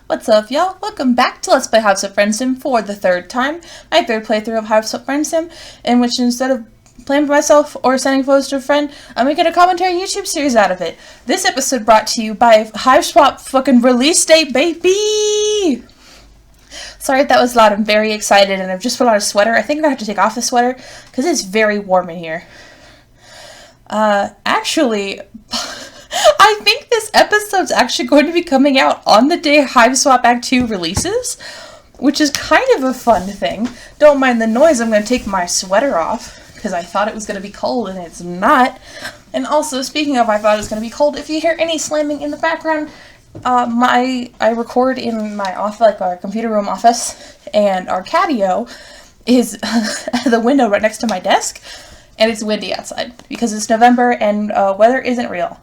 What's up, y'all? Welcome back to Let's Play Hiveswap Friendsim for the third time. My third playthrough of Hiveswap Friendsim, in which instead of playing by myself or sending photos to a friend, I'm making a commentary YouTube series out of it. This episode brought to you by Hiveswap fucking release date, baby! Sorry if that was loud. I'm very excited and I've just put on a sweater. I think I'm gonna have to take off the sweater because it's very warm in here. Actually, I think this episode's actually going to be coming out on the day Hiveswap Act 2 releases, which is kind of a fun thing. Don't mind the noise, I'm going to take my sweater off, because I thought it was going to be cold, and it's not. And also, speaking of I thought it was going to be cold, if you hear any slamming in the background, I record in my office, like our computer room office, and our catio is the window right next to my desk, and it's windy outside, because it's November and weather isn't real.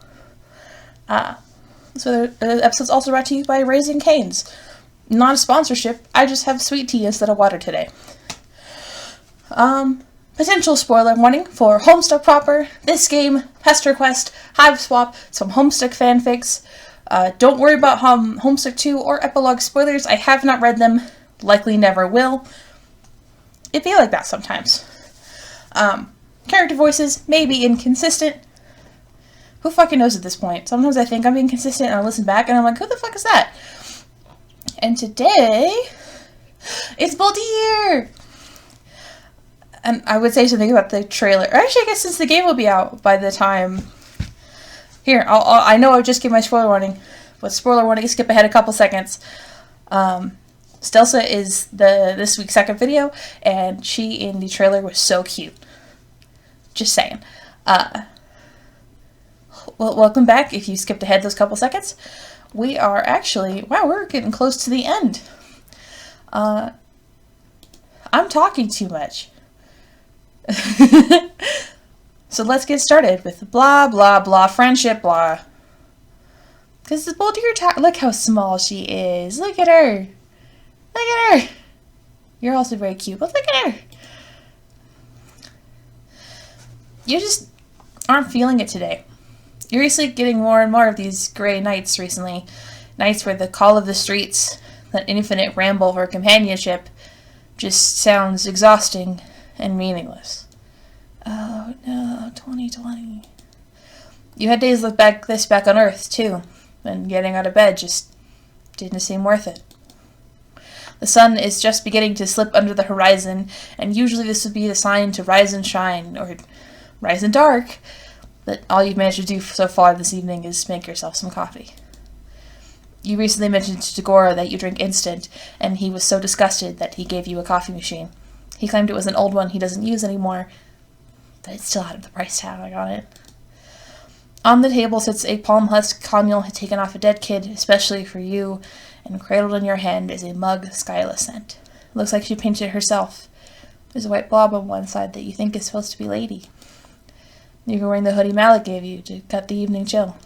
So the episode's also brought to you by Raising Cane's. Not a sponsorship, I just have sweet tea instead of water today. Potential spoiler warning for Homestuck proper, this game, Pesterquest, Hiveswap, some Homestuck fanfics. Don't worry about Homestuck 2 or epilogue spoilers, I have not read them, likely never will. It be like that sometimes. Character voices may be inconsistent. Who fucking knows at this point? Sometimes I think I'm being consistent and I listen back and I'm like, who the fuck is that? And today, it's Boldir! And I would say something about the trailer. Actually, I guess since the game will be out by the time... Here, I know I just gave my spoiler warning, but spoiler warning, skip ahead a couple seconds. Stelsa is this week's second video, and she in the trailer was so cute. Just saying. Well, welcome back. If you skipped ahead those couple seconds, we are actually, wow, we're getting close to the end. I'm talking too much. So let's get started with blah, blah, blah, friendship, blah. Because the Boldir, look how small she is. Look at her. Look at her. You're also very cute, but look at her. You just aren't feeling it today. You're recently getting more and more of these gray nights recently. Nights where the call of the streets, that infinite ramble for companionship, just sounds exhausting and meaningless. Oh no, 2020. You had days like this back on Earth, too, and getting out of bed just didn't seem worth it. The sun is just beginning to slip under the horizon, and usually this would be the sign to rise and shine, or rise and dark. But all you've managed to do so far this evening is make yourself some coffee. You recently mentioned to Tagora that you drink instant, and he was so disgusted that he gave you a coffee machine. He claimed it was an old one he doesn't use anymore, but it still had the price tag on it. On the table sits a palm husk Camille had taken off a dead kid, especially for you, and cradled in your hand is a mug Skyla sent. It looks like she painted it herself. There's a white blob on one side that you think is supposed to be Lady. You're wearing the hoodie Malik gave you to cut the evening chill.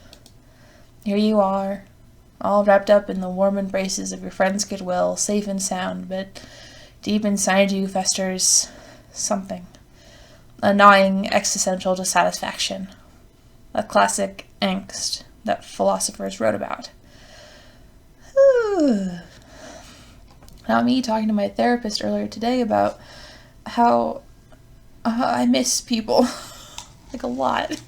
Here you are, all wrapped up in the warm embraces of your friend's goodwill, safe and sound, but deep inside you festers something. A gnawing existential dissatisfaction. A classic angst that philosophers wrote about. Now me talking to my therapist earlier today about how I miss people. Like a lot.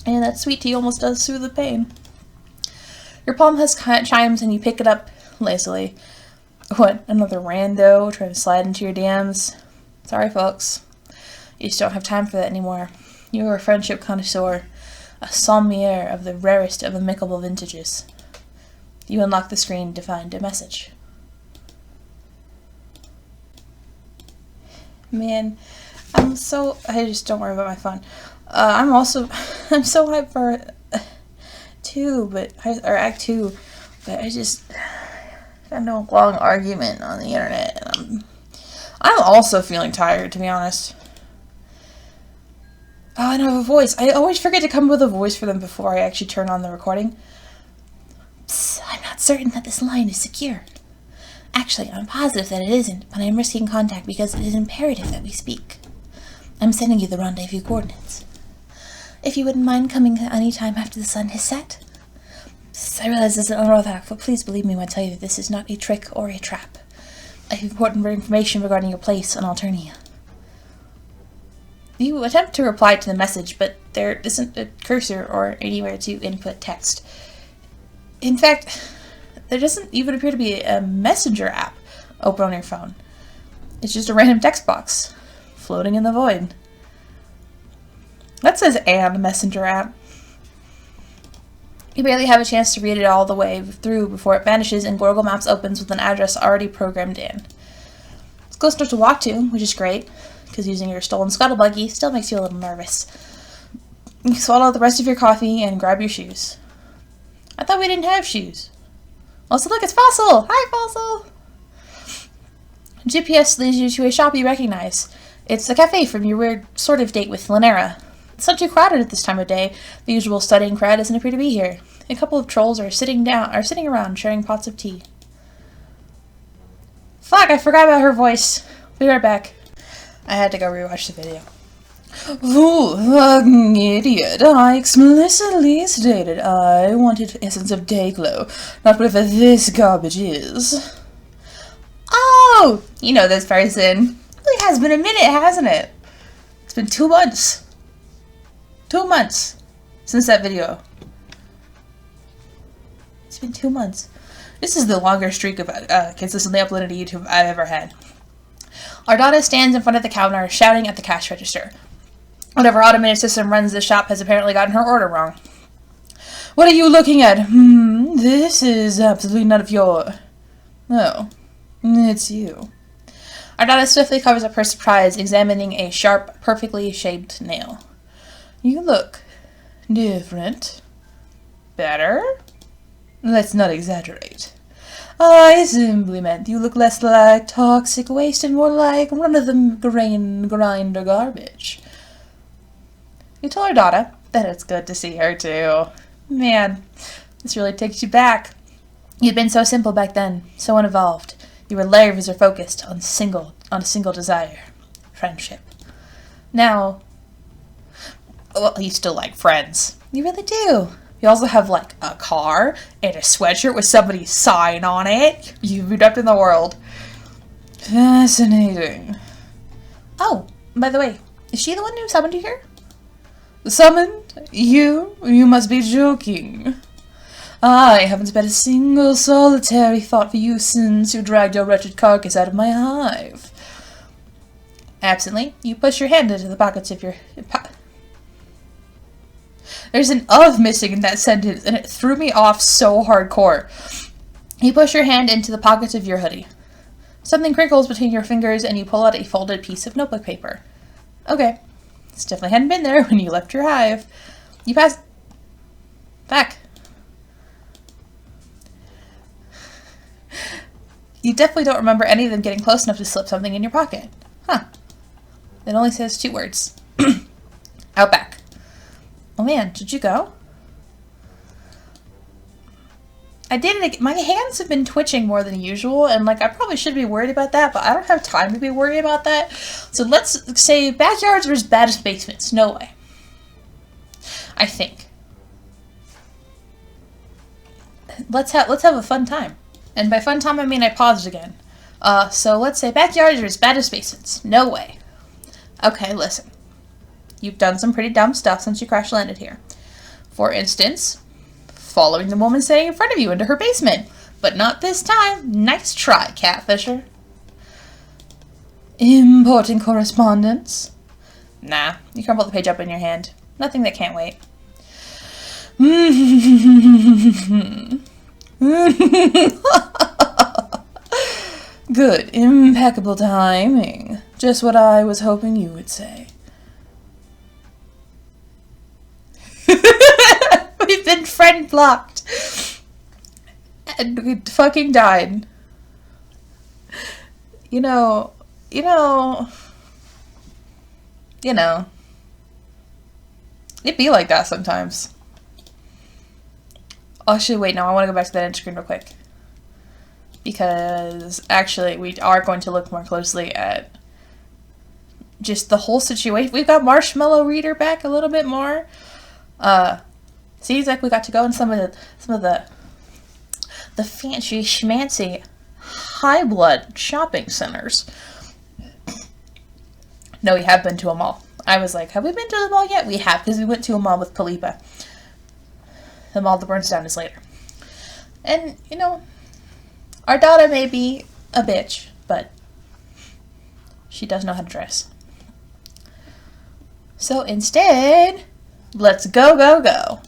And that sweet tea almost does soothe the pain. Your palm husk chimes and you pick it up lazily. What, another rando trying to slide into your DMs? Sorry, folks. You just don't have time for that anymore. You are a friendship connoisseur, a sommelier of the rarest of amicable vintages. You unlock the screen to find a message. Man, I just don't worry about my phone. I'm so hyped for Act 2, but I just had no long argument on the internet, and I'm also feeling tired, to be honest. Oh, I don't have a voice. I always forget to come up with a voice for them before I actually turn on the recording. Psst, I'm not certain that this line is secure. Actually, I'm positive that it isn't, but I am risking contact because it is imperative that we speak. I'm sending you the rendezvous coordinates. If you wouldn't mind coming any time after the sun has set, I realize this is an unorthodox, but please believe me when I tell you that this is not a trick or a trap. I have important information regarding your place on Alternia. You attempt to reply to the message, but there isn't a cursor or anywhere to input text. In fact, there doesn't even appear to be a messenger app open on your phone. It's just a random text box floating in the void. That says "and messenger app." You barely have a chance to read it all the way through before it vanishes and Google Maps opens with an address already programmed in. It's close enough to walk to, which is great, because using your stolen scuttle buggy still makes you a little nervous. You swallow the rest of your coffee and grab your shoes. I thought we didn't have shoes. Also, look, it's Fossil! Hi, Fossil! GPS leads you to a shop you recognize. It's the cafe from your weird sort of date with Lanera. It's not too crowded at this time of day. The usual studying crowd doesn't appear to be here. A couple of trolls are sitting around sharing pots of tea. Fuck, I forgot about her voice. Be right back. I had to go rewatch the video. Oh, fucking idiot. I explicitly stated I wanted Essence of Dayglow, not whatever this garbage is. Oh! You know this person. It really has been a minute, hasn't it? It's been 2 months. 2 months since that video. It's been 2 months. This is the longest streak of consistently uploaded to YouTube I've ever had. Ardata stands in front of the counter, shouting at the cash register. Whatever automated system runs the shop has apparently gotten her order wrong. What are you looking at? This is absolutely none of your... Oh, it's you. Ardata swiftly covers up her surprise, examining a sharp, perfectly shaped nail. You look different. Better? Let's not exaggerate. I simply meant you look less like toxic waste and more like run-of-the-grain grinder garbage. You tell Ardata that it's good to see her too. Man, this really takes you back. You'd been so simple back then, so unevolved. You were laser-focused on a single desire. Friendship. Now... well, you still like friends. You really do. You also have, like, a car and a sweatshirt with somebody's sign on it. You've moved up in the world. Fascinating. Oh, by the way, is she the one who summoned you here? Summoned? You? You must be joking. I haven't spent a single solitary thought for you since you dragged your wretched carcass out of my hive. Absently, you push your hand into the pockets of your... There's an of missing in that sentence, and it threw me off so hardcore. You push your hand into the pockets of your hoodie. Something crinkles between your fingers, and you pull out a folded piece of notebook paper. Okay. This definitely hadn't been there when you left your hive. You pass... back. You definitely don't remember any of them getting close enough to slip something in your pocket. Huh. It only says 2 words. Outback. Oh man, did you go? I did it. My hands have been twitching more than usual, and like I probably should be worried about that, but I don't have time to be worried about that. So let's say backyards are as bad as basements. No way. I think. Let's have a fun time. And by fun time I mean I paused again. So let's say backyards are as bad as basements. No way. Okay, listen. You've done some pretty dumb stuff since you crash landed here. For instance, following the woman standing in front of you into her basement. But not this time. Nice try, Catfisher. Important correspondence? Nah, you crumple the page up in your hand. Nothing that can't wait. Good, impeccable timing. Just what I was hoping you would say. We've been friend blocked. And we fucking died. You know. It'd be like that sometimes. Actually, wait, no, I want to go back to that end screen real quick. Because, actually, we are going to look more closely at just the whole situation. We've got Marshmallow Reader back a little bit more. Seems like we got to go in some of the the fancy schmancy high-blood shopping centers. No, we have been to a mall. I was like, have we been to the mall yet? We have, because we went to a mall with Palipa. The mall that burns down is later. And, you know, our daughter may be a bitch, but she does know how to dress. So instead, let's go.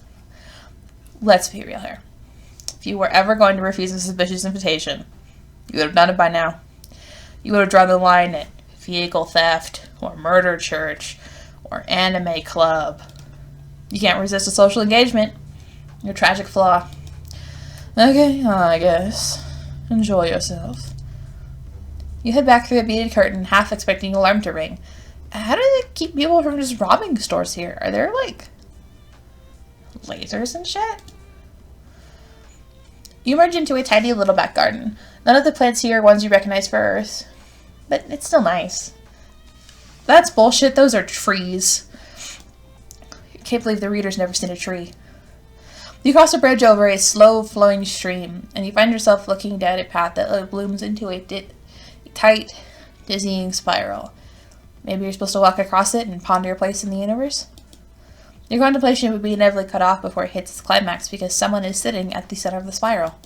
Let's be real here. If you were ever going to refuse a suspicious invitation, you would have done it by now. You would have drawn the line at vehicle theft, or murder church, or anime club. You can't resist a social engagement. Your tragic flaw. Okay, I guess. Enjoy yourself. You head back through the beaded curtain, half expecting an alarm to ring. How do they keep people from just robbing stores here? Are there, like, lasers and shit? You emerge into a tiny little back garden. None of the plants here are ones you recognize for Earth, but it's still nice. That's bullshit. Those are trees. I can't believe the reader's never seen a tree. You cross a bridge over a slow-flowing stream, and you find yourself looking down a path that blooms into a tight, dizzying spiral. Maybe you're supposed to walk across it and ponder your place in the universe? Your contemplation would be inevitably cut off before it hits its climax because someone is sitting at the center of the spiral.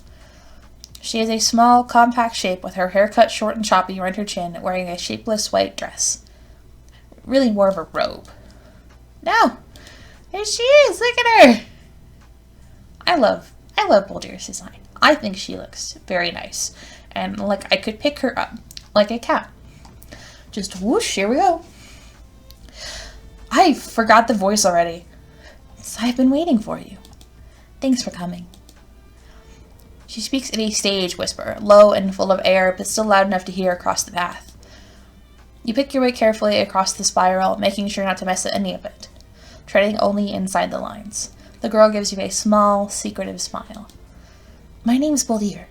She is a small, compact shape with her hair cut short and choppy around her chin, wearing a shapeless white dress. Really more of a robe. No! There she is! Look at her! I love Boldir's design. I think she looks very nice. And like I could pick her up like a cat. Just whoosh, here we go. I forgot the voice already. I've been waiting for you. Thanks for coming. She speaks in a stage whisper, low and full of air, but still loud enough to hear across the path. You pick your way carefully across the spiral, making sure not to mess with any of it, treading only inside the lines. The girl gives you a small, secretive smile. My name's Boldir.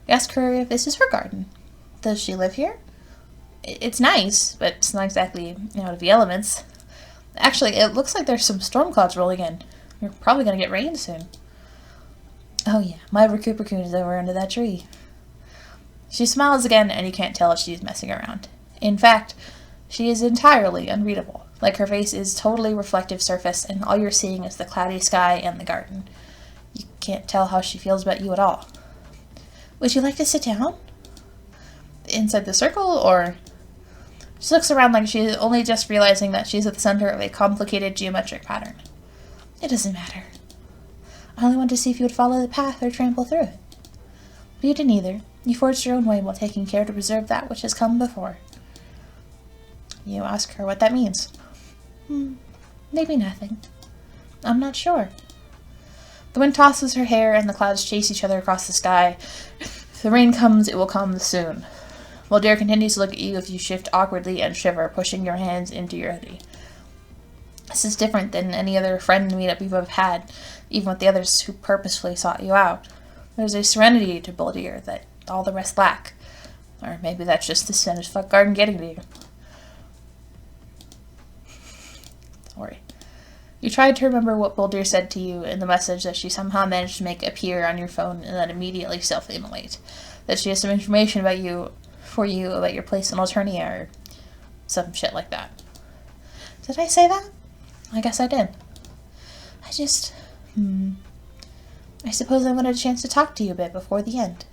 You ask her if this is her garden. Does she live here? It's nice, but it's not exactly out of the elements. Actually, it looks like there's some storm clouds rolling in. You're probably going to get rain soon. Oh yeah, my Raccoon is over under that tree. She smiles again, and you can't tell if she's messing around. In fact, she is entirely unreadable. Like her face is totally reflective surface, and all you're seeing is the cloudy sky and the garden. You can't tell how she feels about you at all. Would you like to sit down? Inside the circle, or... She looks around like she's only just realizing that she's at the center of a complicated geometric pattern. It doesn't matter. I only wanted to see if you would follow the path or trample through it. But you didn't either. You forged your own way while taking care to preserve that which has come before. You ask her what that means. Maybe nothing. I'm not sure. The wind tosses her hair and the clouds chase each other across the sky. If the rain comes, it will come soon. Boldir continues to look at you as you shift awkwardly and shiver, pushing your hands into your hoodie. This is different than any other friend meetup you've ever had, even with the others who purposefully sought you out. There's a serenity to Boldir that all the rest lack. Or maybe that's just the finished fuck garden getting to you. Sorry. You tried to remember what Boldir said to you in the message that she somehow managed to make appear on your phone and then immediately self-immolate. That she has some information about you, about your place in Alternia, or some shit like that. Did I say that? I guess I did. I suppose I wanted a chance to talk to you a bit before the end.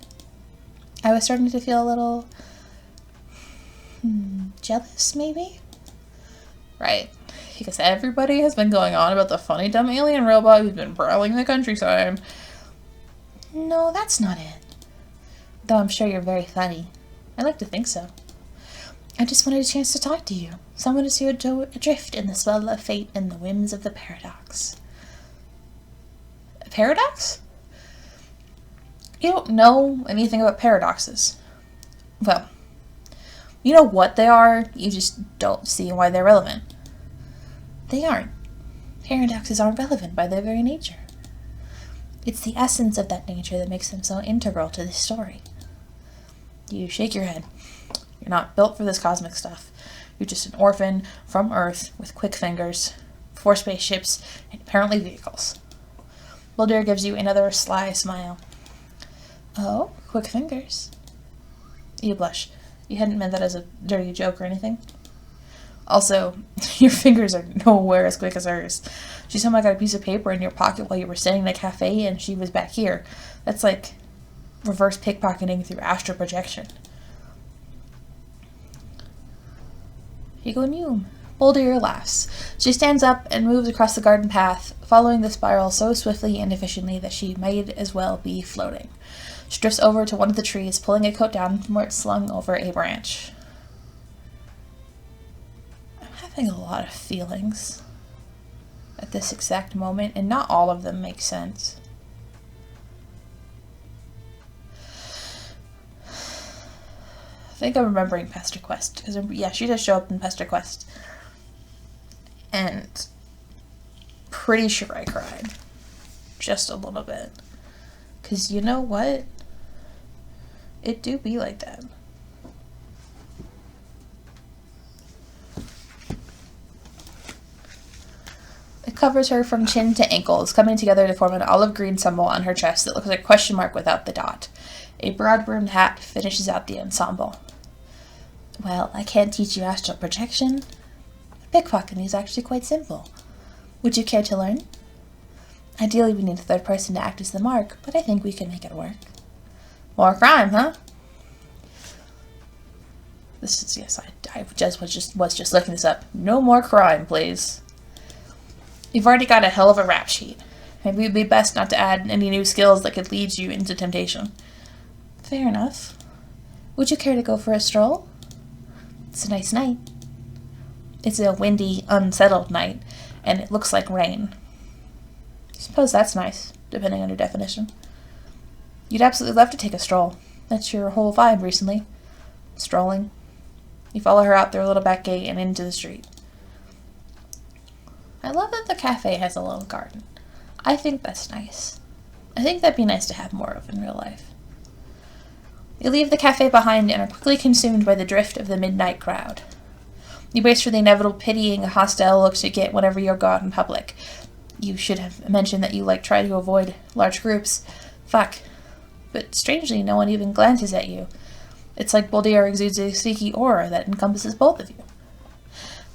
I was starting to feel a little... jealous, maybe? Right. Because everybody has been going on about the funny dumb alien robot who's been prowling the countryside. No, that's not it. Though I'm sure you're very funny. I like to think so. I just wanted a chance to talk to you. Someone is here adrift in the swell of fate and the whims of the paradox. A paradox? You don't know anything about paradoxes. Well, you know what they are, you just don't see why they're relevant. They aren't. Paradoxes aren't relevant by their very nature. It's the essence of that nature that makes them so integral to this story. You shake your head. You're not built for this cosmic stuff. You're just an orphan from Earth with quick fingers, 4 spaceships, and apparently vehicles. Boldir gives you another sly smile. Oh, quick fingers. You blush. You hadn't meant that as a dirty joke or anything. Also, your fingers are nowhere as quick as hers. She somehow got a piece of paper in your pocket while you were standing in a cafe and she was back here. That's like reverse pickpocketing through astral projection. Higonum. Boldir laughs. She stands up and moves across the garden path, following the spiral so swiftly and efficiently that she might as well be floating. She drifts over to one of the trees, pulling a coat down from where it's slung over a branch. I'm having a lot of feelings at this exact moment, and not all of them make sense. I think I'm remembering Pesterquest, because yeah, she does show up in Pesterquest. And pretty sure I cried. Just a little bit. Because you know what? It do be like that. It covers her from chin to ankles, coming together to form an olive green symbol on her chest that looks like a question mark without the dot. A broad-brimmed hat finishes out the ensemble. Well, I can't teach you astral projection. Pickpocketing is actually quite simple. Would you care to learn? Ideally, we need a third person to act as the mark, but I think we can make it work. More crime, huh? This is, yes, I was just looking this up. No more crime, please. You've already got a hell of a rap sheet. Maybe it would be best not to add any new skills that could lead you into temptation. Fair enough. Would you care to go for a stroll? It's a nice night. It's a windy, unsettled night, and it looks like rain. I suppose that's nice, depending on your definition. You'd absolutely love to take a stroll. That's your whole vibe recently. Strolling. You follow her out through a little back gate and into the street. I love that the cafe has a little garden. I think that's nice. I think that'd be nice to have more of in real life. You leave the cafe behind and are quickly consumed by the drift of the midnight crowd. You brace for the inevitable pitying, hostile looks you get whenever you go out in public. You should have mentioned that you try to avoid large groups. Fuck. But strangely, no one even glances at you. It's like Boldir exudes a sneaky aura that encompasses both of you.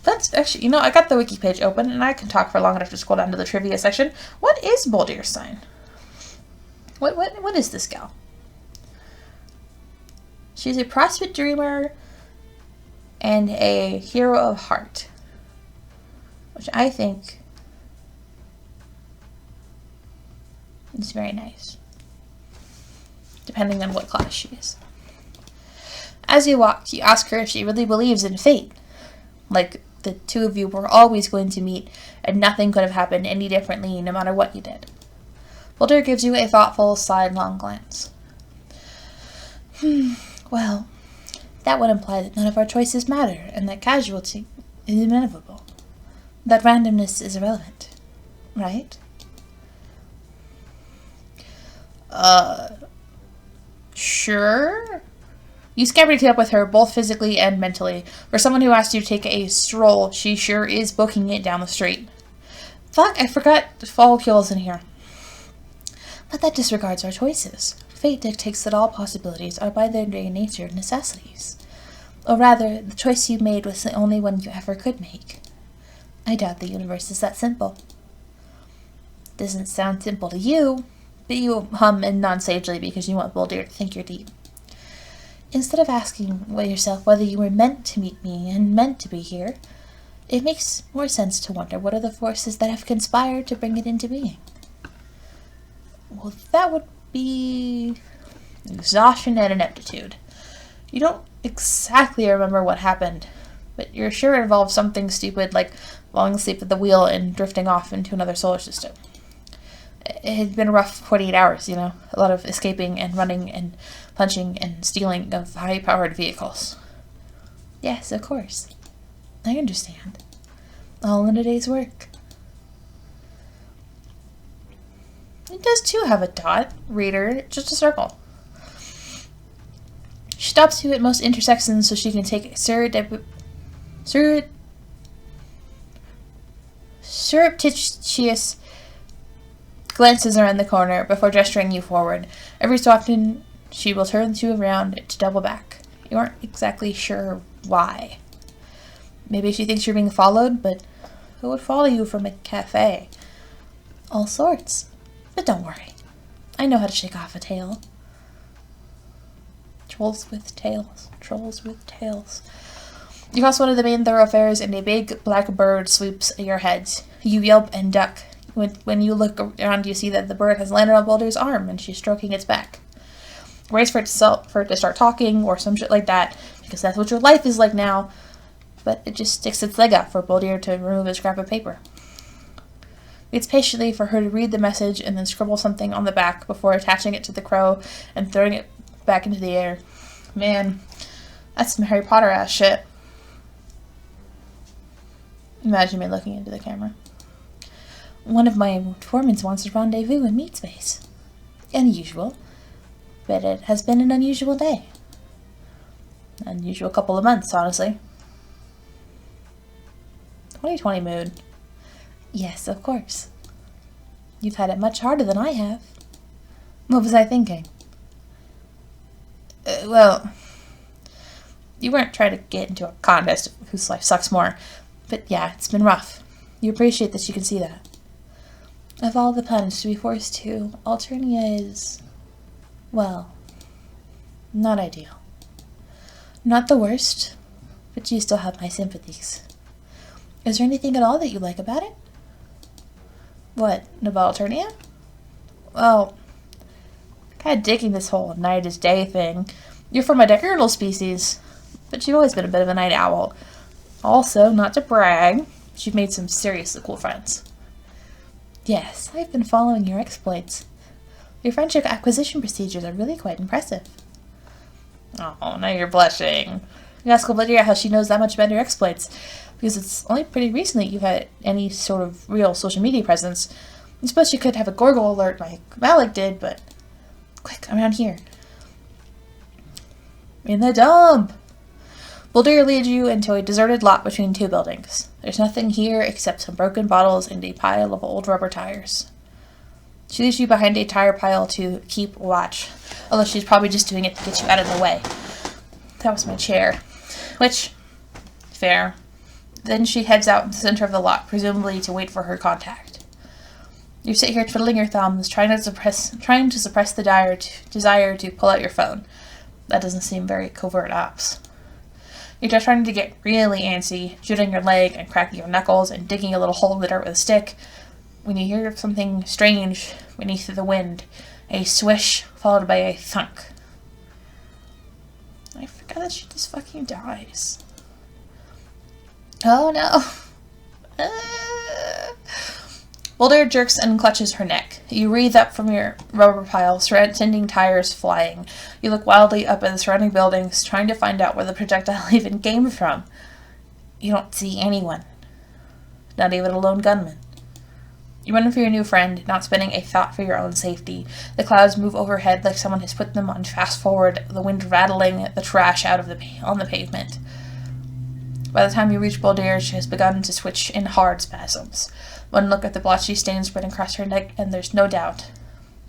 That's actually, I got the wiki page open, and I can talk for long enough to scroll down to the trivia section. What is Boldir's sign? What is this gal? She's a prosperous dreamer and a hero of heart, which I think is very nice, depending on what class she is. As you walk, you ask her if she really believes in fate, like the two of you were always going to meet and nothing could have happened any differently no matter what you did. Boldir gives you a thoughtful, sidelong glance. Well, that would imply that none of our choices matter, and that casualty is inevitable. That randomness is irrelevant, right? Sure? You scampered up with her, both physically and mentally. For someone who asked you to take a stroll, she sure is booking it down the street. Fuck, I forgot the follicles in here. But that disregards our choices. Fate dictates that all possibilities are by their very nature necessities. Or rather, the choice you made was the only one you ever could make. I doubt the universe is that simple. Doesn't sound simple to you, but you hum in non-sagely because you want Boldir to think you're deep. Instead of asking yourself whether you were meant to meet me and meant to be here, it makes more sense to wonder what are the forces that have conspired to bring it into being. Well, that would be exhaustion and ineptitude. You don't exactly remember what happened, but you're sure it involved something stupid like falling asleep at the wheel and drifting off into another solar system. It had been a rough 48 hours, a lot of escaping and running and punching and stealing of high-powered vehicles. Yes, of course. I understand. All in a day's work. It does too have a dot, reader, just a circle. She stops you at most intersections so she can take surreptitious glances around the corner before gesturing you forward. Every so often, she will turn you around to double back. You aren't exactly sure why. Maybe she thinks you're being followed, but who would follow you from a cafe? All sorts. But don't worry. I know how to shake off a tail. Trolls with tails. Trolls with tails. You cross one of the main thoroughfares and a big black bird sweeps your heads. You yelp and duck. When you look around, you see that the bird has landed on Boldir's arm and she's stroking its back. Race for it to start talking or some shit like that, because that's what your life is like now. But it just sticks its leg out for Boldir to remove a scrap of paper. Waits patiently for her to read the message and then scribble something on the back before attaching it to the crow and throwing it back into the air. Man, that's some Harry Potter ass shit. Imagine me looking into the camera. One of my informants wants to rendezvous in meat space. Unusual, but it has been an unusual day. Unusual couple of months, honestly. 2020 mood. Yes, of course. You've had it much harder than I have. What was I thinking? Well, you weren't trying to get into a contest of whose life sucks more. But yeah, it's been rough. You appreciate that you can see that. Of all the puns to be forced to, Alternia is, well, not ideal. Not the worst, but you still have my sympathies. Is there anything at all that you like about it? What, about Alternia? Well, kind of digging this whole night is day thing. You're from a diurnal species, but you've always been a bit of a night owl. Also, not to brag, you've made some seriously cool friends. Yes, I've been following your exploits. Your friendship acquisition procedures are really quite impressive. Oh, now you're blushing. You ask Boldir how she knows that much about your exploits, because it's only pretty recently you've had any sort of real social media presence. I suppose you could have a Gorgle alert like Malik did, but... Quick, I'm around here. In the dump! Boldir leads you into a deserted lot between two buildings. There's nothing here except some broken bottles and a pile of old rubber tires. She leaves you behind a tire pile to keep watch, although she's probably just doing it to get you out of the way. That was my chair. Which, fair. Then she heads out in the center of the lot, presumably to wait for her contact. You sit here twiddling your thumbs, trying to suppress the desire to pull out your phone. That doesn't seem very covert ops. You're just trying to get really antsy, shooting your leg and cracking your knuckles and digging a little hole in the dirt with a stick, when you hear something strange beneath the wind, a swish followed by a thunk. I forgot that she just fucking dies. Oh no. Boldir jerks and clutches her neck. You wreathe up from your rubber pile, sending tires flying. You look wildly up at the surrounding buildings, trying to find out where the projectile even came from. You don't see anyone. Not even a lone gunman. You run for your new friend, not spending a thought for your own safety. The clouds move overhead like someone has put them on fast forward, the wind rattling the trash out of on the pavement. By the time you reach Boldir, she has begun to switch in hard spasms. One look at the blotchy stain spreading across her neck, and there's no doubt.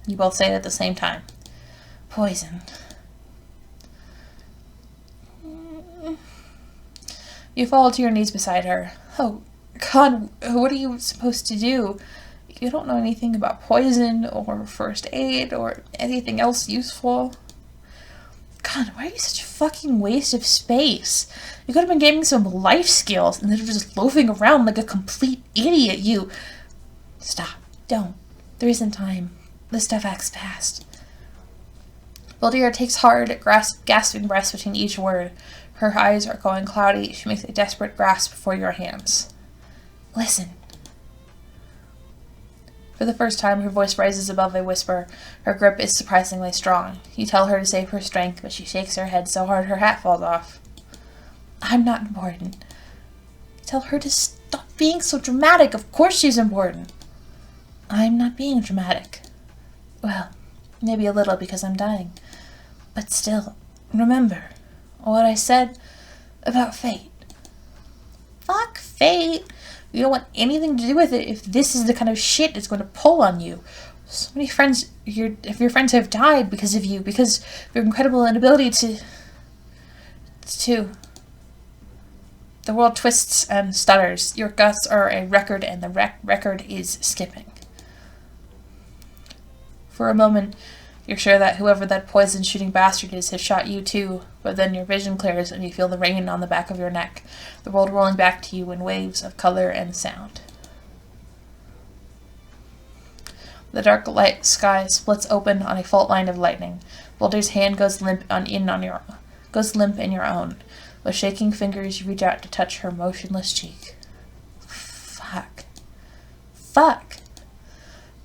You both say it at the same time. Poison. You fall to your knees beside her. Oh, God, what are you supposed to do? You don't know anything about poison or first aid or anything else useful. God, why are you such a fucking waste of space? You could have been gaining some life skills instead of just loafing around like a complete idiot, you... Stop. Don't. There isn't time. This stuff acts fast. Boldir takes hard, gasping breaths between each word. Her eyes are going cloudy. She makes a desperate grasp for your hands. Listen. For the first time, her voice rises above a whisper. Her grip is surprisingly strong. You tell her to save her strength, but she shakes her head so hard her hat falls off. I'm not important. Tell her to stop being so dramatic. Of course she's important. I'm not being dramatic. Well, maybe a little because I'm dying. But still, remember what I said about fate. Fuck fate. You don't want anything to do with it if this is the kind of shit it's going to pull on you. So many friends, if your friends have died because of you, because of your incredible inability to... The world twists and stutters. Your guts are a record, and the record is skipping. For a moment, you're sure that whoever that poison-shooting bastard is has shot you too, but then your vision clears and you feel the rain on the back of your neck, the world rolling back to you in waves of color and sound. The dark light sky splits open on a fault line of lightning. Boldir's hand goes limp in your own. With shaking fingers, you reach out to touch her motionless cheek. Fuck.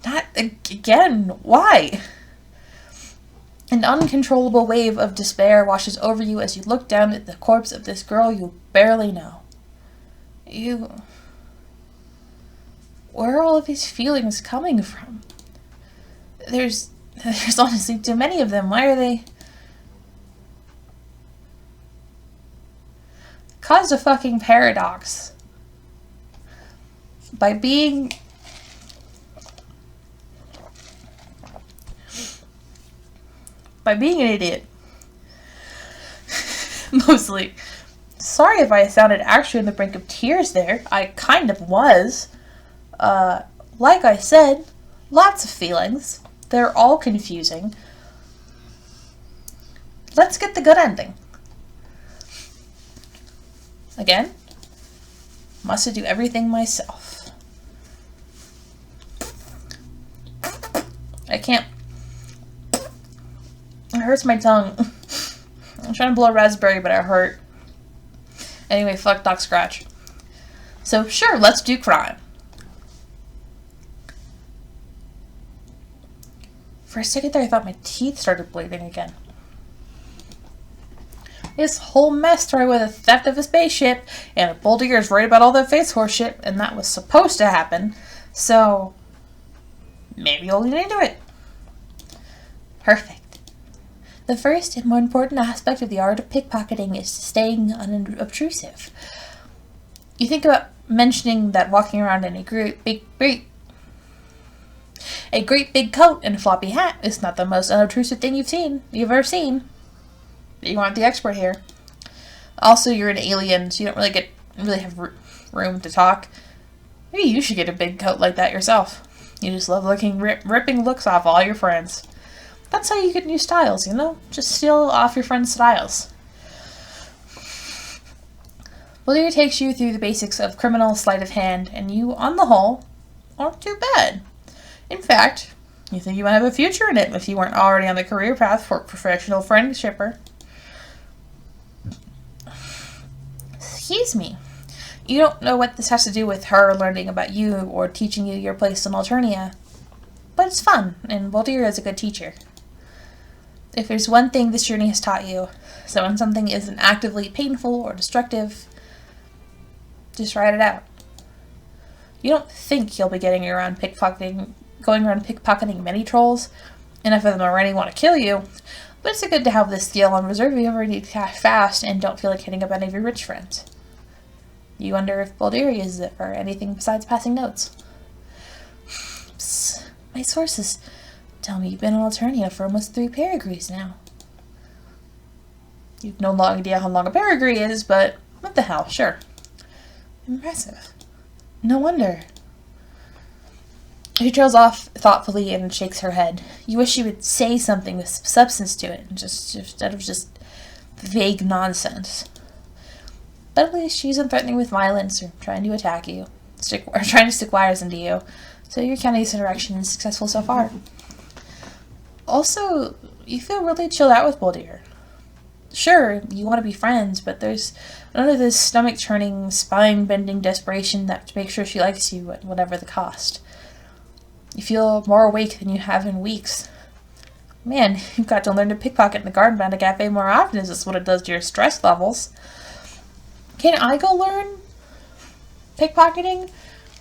Not again. Why? An uncontrollable wave of despair washes over you as you look down at the corpse of this girl you barely know. Where are all of these feelings coming from? There's honestly too many of them. Why are they... Caused a fucking paradox. By being... an idiot. Mostly. Sorry if I sounded actually on the brink of tears there. I kind of was. Like I said, lots of feelings. They're all confusing. Let's get the good ending. Again, must do everything myself. I can't. It hurts my tongue. I'm trying to blow a raspberry, but it hurt. Anyway, fuck Doc Scratch. So, sure, let's do crime. For a second there, I thought my teeth started bleeding again. This whole mess started with a theft of a spaceship, and Boldir is right about all that face horse shit, and that was supposed to happen, so maybe you'll get into it. Perfect. The first and more important aspect of the art of pickpocketing is staying unobtrusive. You think about mentioning that walking around in a great big coat and a floppy hat is not the most unobtrusive thing you've ever seen. You aren't the expert here. Also, you're an alien, so you don't really have room to talk. Maybe you should get a big coat like that yourself. You just love ripping looks off all your friends. That's how you get new styles, you know? Just steal off your friends' styles. Boldir takes you through the basics of criminal sleight of hand, and you, on the whole, aren't too bad. In fact, you think you might have a future in it if you weren't already on the career path for professional friendshipper. Excuse me. You don't know what this has to do with her learning about you or teaching you your place in Alternia, but it's fun, and Boldir is a good teacher. If there's one thing this journey has taught you, so when something isn't actively painful or destructive, just write it out. You don't think you'll be going around pickpocketing many trolls. Enough of them already want to kill you, but it's good to have this skill on reserve if you ever need cash fast and don't feel like hitting up any of your rich friends. You wonder if Boldir uses it for anything besides passing notes. Psst, my sources tell me you've been in Alternia for almost 3 pedigrees now. You've no idea how long a pedigree is, but what the hell, sure. Impressive. No wonder. She trails off thoughtfully and shakes her head. You wish she would say something with some substance to it, instead of just vague nonsense. But at least she isn't threatening with violence or trying to attack you, or trying to stick wires into you. So your county's interaction is successful so far. Also, you feel really chilled out with Boldir. Sure, you want to be friends, but there's none of this stomach-churning, spine-bending desperation that makes sure she likes you at whatever the cost. You feel more awake than you have in weeks. Man, you've got to learn to pickpocket in the garden band cafe more often. Is this what it does to your stress levels? Can I go learn pickpocketing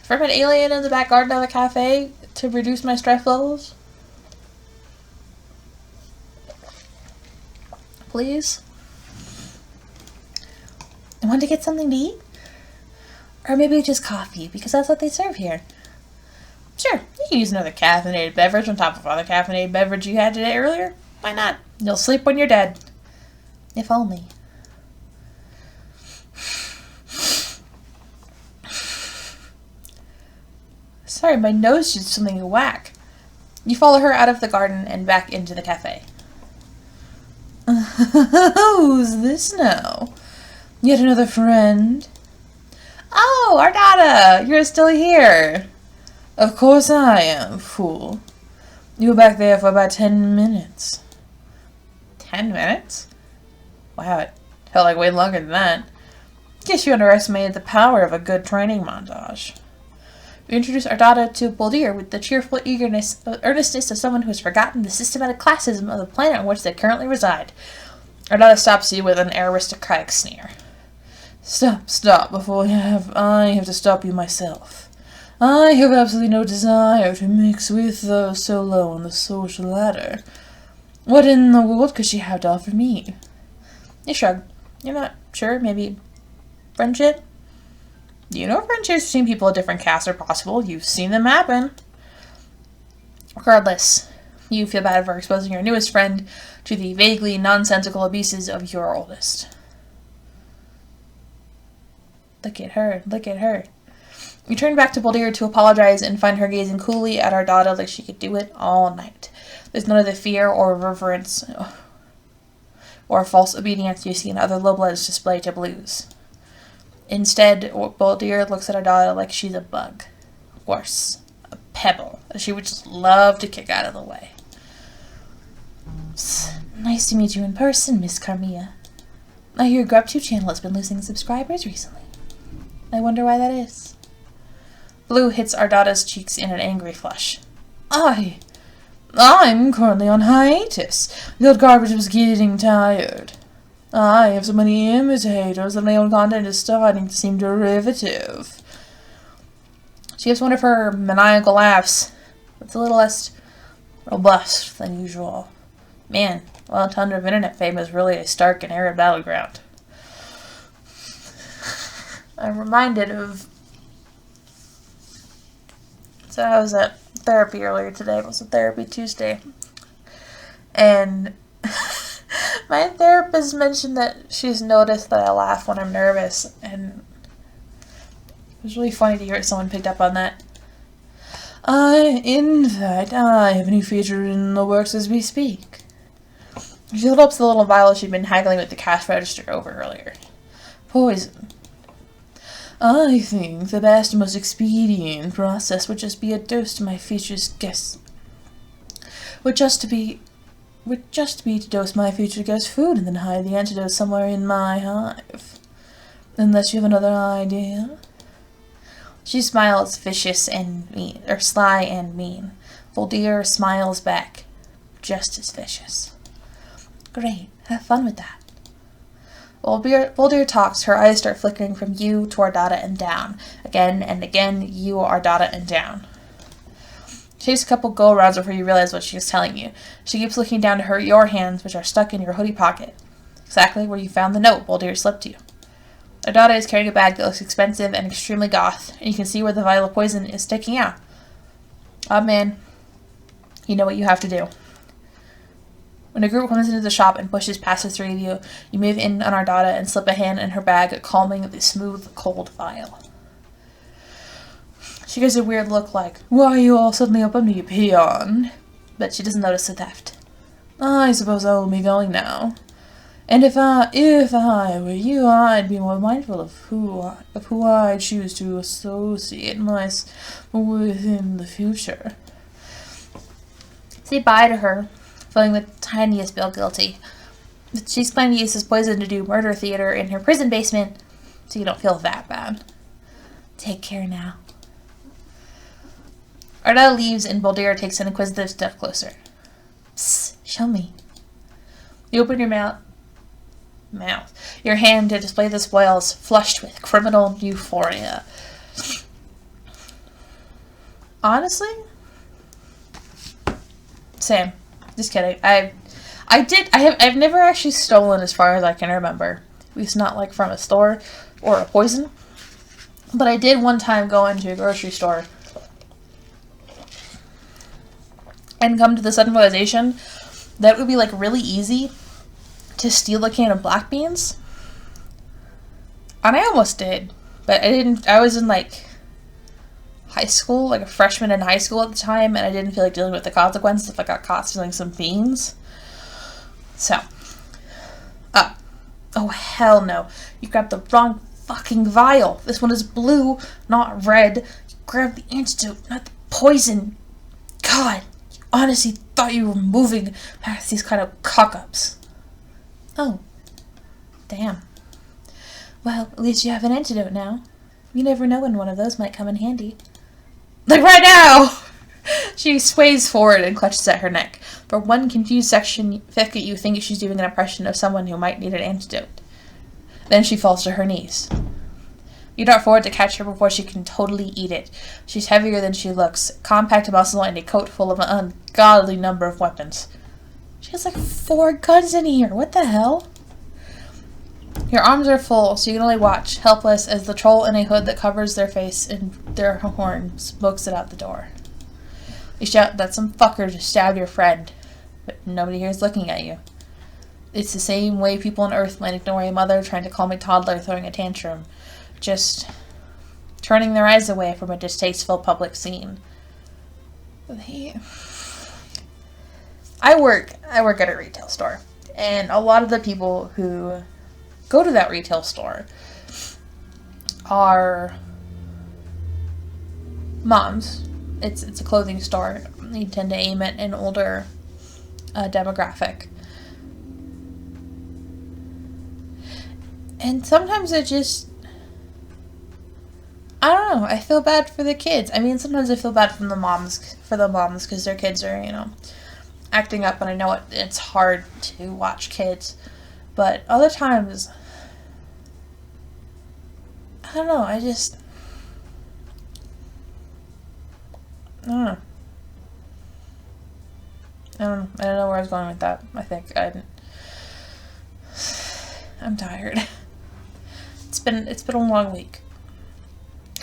from an alien in the back garden of a cafe to reduce my stress levels? Please? I want to get something to eat? Or maybe just coffee, because that's what they serve here. Sure, you can use another caffeinated beverage on top of other caffeinated beverage you had today earlier. Why not? You'll sleep when you're dead. If only. Sorry, my nose did something whack. You follow her out of the garden and back into the cafe. Who's this now? Yet another friend? Oh, Ardata! You're still here! Of course I am, fool. You were back there for about 10 minutes. 10 minutes? Wow, it felt like way longer than that. Guess you underestimated the power of a good training montage. We introduce Ardata to Boldir with the cheerful earnestness of someone who has forgotten the systematic classism of the planet on which they currently reside. Ardata stops you with an aristocratic sneer. Stop, before I have to stop you myself. I have absolutely no desire to mix with those so low on the social ladder. What in the world could she have to offer me? You shrug. You're not sure, maybe friendship? You know friendships between people of different castes are possible. You've seen them happen. Regardless, you feel bad for exposing your newest friend to the vaguely nonsensical abuses of your oldest. Look at her, look at her. You turn back to Boldir to apologize and find her gazing coolly at Ardata like she could do it all night. There's none of the fear or reverence or false obedience you see in other lowbloods display to blues. Instead, Boldir looks at Ardata like she's a bug. Worse, a pebble that she would just love to kick out of the way. Nice to meet you in person, Miss Carmilla. I hear your GrubTube channel has been losing subscribers recently. I wonder why that is. Blue hits Ardata's cheeks in an angry flush. I'm currently on hiatus. The old garbage was getting tired. I have so many imitators that my own content is starting to seem derivative. She gives one of her maniacal laughs. It's a little less robust than usual. Man, well, a ton of internet fame is really a stark and arid battleground. I'm reminded of... So I was at therapy earlier today. It was a therapy Tuesday. And my therapist mentioned that she's noticed that I laugh when I'm nervous. And it was really funny to hear someone picked up on that. In fact, I have a new feature in the works as we speak. She held up the little vial she'd been haggling with the cash register over earlier. Poison. I think the best and most expedient process would just be a dose to my future's guests. Would just be to dose my future guest's food and then hide the antidote somewhere in my hive. Unless you have another idea. She smiles vicious and mean, or sly and mean. Boldir smiles back, just as vicious. Great, have fun with that. Boldir talks, her eyes start flickering from you to Ardata and down. Again and again, you, Ardata, and down. She takes a couple go-arounds before you realize what she is telling you. She keeps looking down to your hands, which are stuck in your hoodie pocket. Exactly where you found the note Boldir slipped you. Ardata is carrying a bag that looks expensive and extremely goth, and you can see where the vial of poison is sticking out. Oh man, you know what you have to do. When a group comes into the shop and pushes past the three of you, you move in on Ardata and slip a hand in her bag, calming the smooth, cold vial. She gives a weird look like, why are you all suddenly up on me, peon? But she doesn't notice the theft. I suppose I will be going now. And if I were you, I'd be more mindful of who I choose to associate myself with in the future. Say bye to her, feeling the tiniest bit guilty. She's planning to use this poison to do murder theater in her prison basement, so you don't feel that bad. Take care now. Ardata leaves and Boldir takes an inquisitive step closer. Psst, show me. You open your mouth, your hand to display the spoils, flushed with criminal euphoria. Honestly? Same. Just kidding. I've never actually stolen as far as I can remember. At least not like from a store or a poison. But I did one time go into a grocery store and come to the sudden realization that it would be like really easy to steal a can of black beans. And I almost did, but I didn't. I was in like high school, like a freshman in high school at the time, and I didn't feel like dealing with the consequences if I got caught stealing some beans. So, oh hell no. You grabbed the wrong fucking vial. This one is blue, not red. You grabbed the antidote, not the poison. God, you honestly thought you were moving past these kind of cock-ups. Oh, damn. Well, at least you have an antidote now. You never know when one of those might come in handy. Like right now! She sways forward and clutches at her neck. For one confused second, you think she's doing an impression of someone who might need an antidote. Then she falls to her knees. You dart forward to catch her before she can totally eat it. She's heavier than she looks, compact muscle and a coat full of an ungodly number of weapons. She has like 4 guns in here. What the hell? Your arms are full, so you can only watch, helpless, as the troll in a hood that covers their face and their horn smokes it out the door. You shout that some fucker just stabbed your friend, but nobody here is looking at you. It's the same way people on Earth might ignore a mother trying to calm a toddler throwing a tantrum, just turning their eyes away from a distasteful public scene. I work at a retail store, and a lot of the people who go to that retail store are moms. It's a clothing store. You tend to aim at an older demographic. And sometimes it just, I don't know, I feel bad for the kids. I mean, sometimes I feel bad for the moms because their kids are, you know, acting up, and I know it's hard to watch kids. But other times, I don't know, I don't know. I don't know where I was going with that. I think I'm tired. It's been a long week.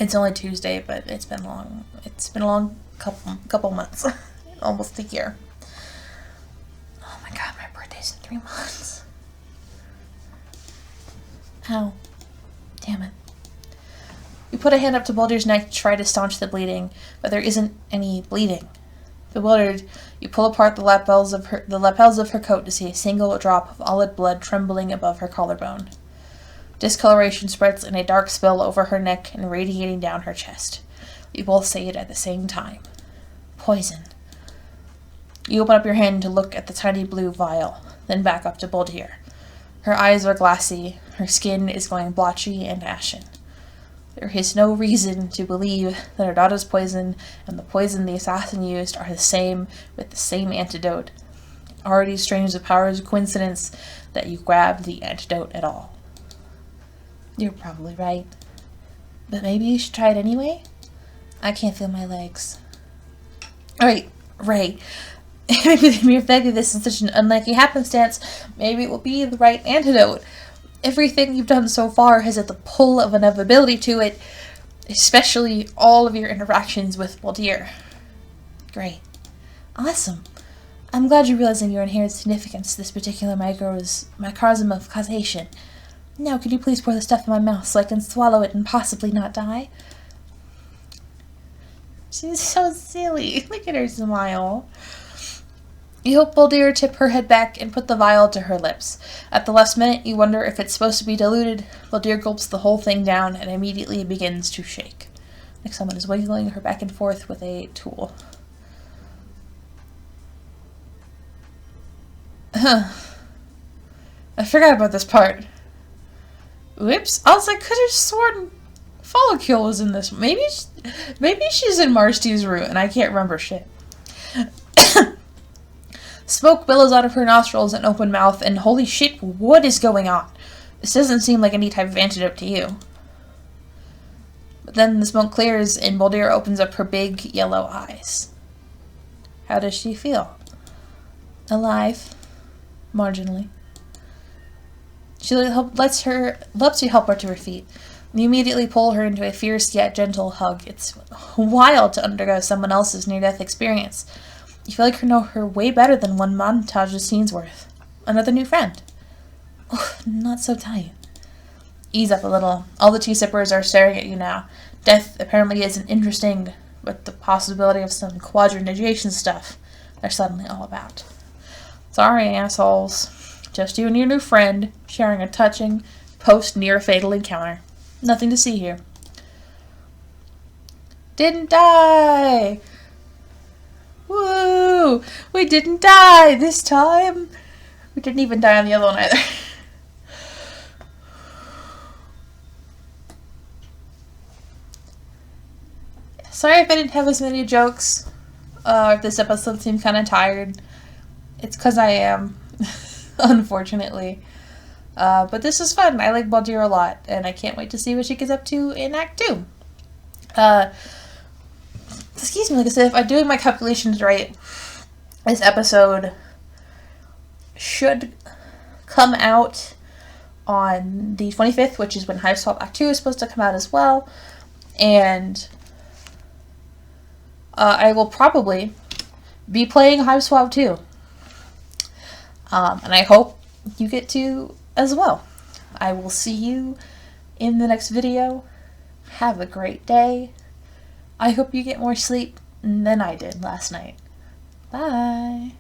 It's only Tuesday, but it's been long. It's been a long couple months. Almost a year. Oh my god, my birthday's in 3 months. Ow. Damn it. You put a hand up to Boldir's neck to try to staunch the bleeding, but there isn't any bleeding. Bewildered, you pull apart the lapels of her coat to see a single drop of olive blood trembling above her collarbone. Discoloration spreads in a dark spill over her neck and radiating down her chest. You both say it at the same time. Poison. You open up your hand to look at the tiny blue vial, then back up to Boldir. Her eyes are glassy, her skin is going blotchy and ashen. There is no reason to believe that her daughter's poison and the poison the assassin used are the same, with the same antidote. It already strains the powers of coincidence that you grabbed the antidote at all. You're probably right. But maybe you should try it anyway? I can't feel my legs. Right. Maybe this is such an unlucky happenstance. Maybe it will be the right antidote. Everything you've done so far has had the pull of inevitability to it, especially all of your interactions with Boldir. Great. Awesome. I'm glad you're realizing your inherent significance to this particular microcosm of causation. Now, could you please pour the stuff in my mouth so I can swallow it and possibly not die? She's so silly. Look at her smile. You help Boldir tip her head back and put the vial to her lips. At the last minute, you wonder if it's supposed to be diluted. Boldir gulps the whole thing down and immediately begins to shake, like someone is wiggling her back and forth with a tool. I forgot about this part. Whoops. I was like, could have sworn Follicule was in this. Maybe she's in Marsty's route and I can't remember shit. Smoke billows out of her nostrils and open mouth, and holy shit, what is going on? This doesn't seem like any type of antidote to you. But then the smoke clears, and Boldir opens up her big yellow eyes. How does she feel? Alive. Marginally. She lets you help her to her feet. You immediately pull her into a fierce yet gentle hug. It's wild to undergo someone else's near-death experience. You feel like you know her way better than one montage of scenes worth. Another new friend. Oh, not so tight. Ease up a little. All the tea sippers are staring at you now. Death apparently isn't interesting, but the possibility of some quadrination stuff they're suddenly all about. Sorry, assholes. Just you and your new friend sharing a touching post-near-fatal encounter. Nothing to see here. Didn't die! Woo! We didn't die this time! We didn't even die on the other one either. Sorry if I didn't have as many jokes, or if this episode seemed kind of tired. It's because I am, unfortunately. But this is fun. I like Boldir a lot, and I can't wait to see what she gets up to in Act 2. Excuse me, like I said, if I'm doing my calculations right, this episode should come out on the 25th, which is when Hiveswap Act 2 is supposed to come out as well, and I will probably be playing Hiveswap 2, and I hope you get to as well. I will see you in the next video. Have a great day. I hope you get more sleep than I did last night. Bye.